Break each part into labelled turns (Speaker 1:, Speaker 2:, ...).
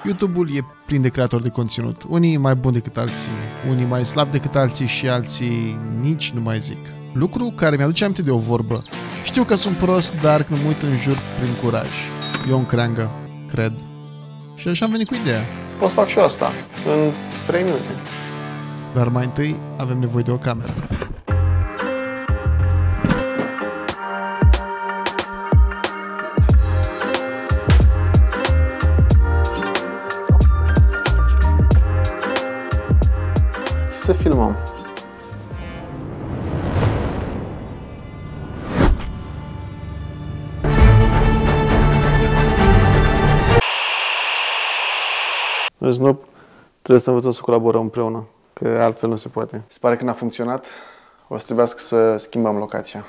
Speaker 1: YouTube-ul e plin de creatori de conținut. Unii mai buni decât alții, unii mai slabi decât alții și alții nici nu mai zic. Lucru care mi-aduce aminte de o vorbă. Știu că sunt prost, dar când mă uit în jur, prin curaj. Eu în creangă, cred. Și așa am venit cu ideea.
Speaker 2: Pot să fac și eu asta, în 3 minute.
Speaker 1: Dar mai întâi avem nevoie de o cameră.
Speaker 2: Să filmăm. Deci nu trebuie să învățăm să colaborăm împreună, că altfel nu se poate. Se pare că n-a funcționat, o să trebuiască să schimbăm locația.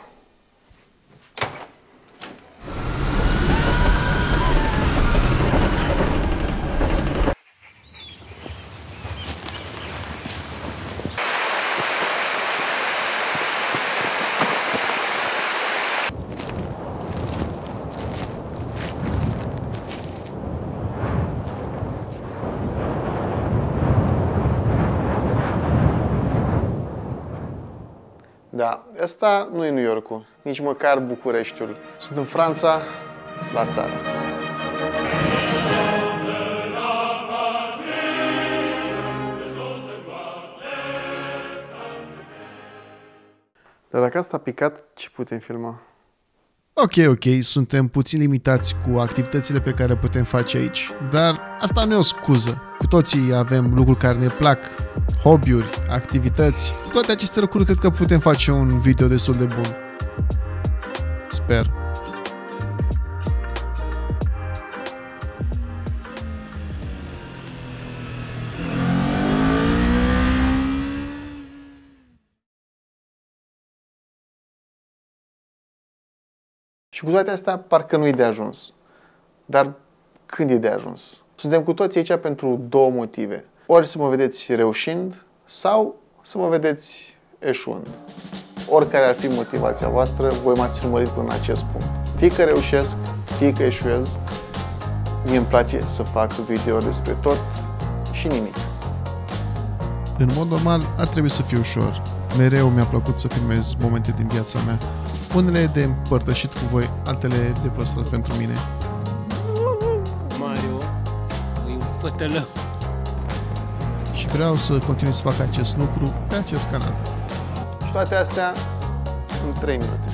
Speaker 2: Da, asta nu e New York-ul, nici măcar Bucureștiul. Sunt în Franța, la țară. Dar dacă asta a picat, ce putem filma?
Speaker 1: Ok, suntem puțin limitați cu activitățile pe care putem face aici, dar asta nu e o scuză. Cu toții avem lucruri care ne plac, hobby-uri, activități. Cu toate aceste lucruri cred că putem face un video destul de bun. Sper.
Speaker 2: Și cu toate astea, parcă nu e de ajuns. Dar când e de ajuns? Suntem cu toții aici pentru două motive. Ori să mă vedeți reușind, sau să mă vedeți eșuând. Oricare ar fi motivația voastră, voi m-ați urmărit până în acest punct. Fie că reușesc, fie că eșuez, mie îmi place să fac videouri despre tot și nimic.
Speaker 1: În mod normal, ar trebui să fie ușor. Mereu mi-a plăcut să filmez momente din viața mea. Unele de împărtășit cu voi, altele de păstrat pentru mine.
Speaker 3: Mario e un fătălău.
Speaker 1: Și vreau să continui să fac acest lucru pe acest canal.
Speaker 2: Și toate astea în 3 minute.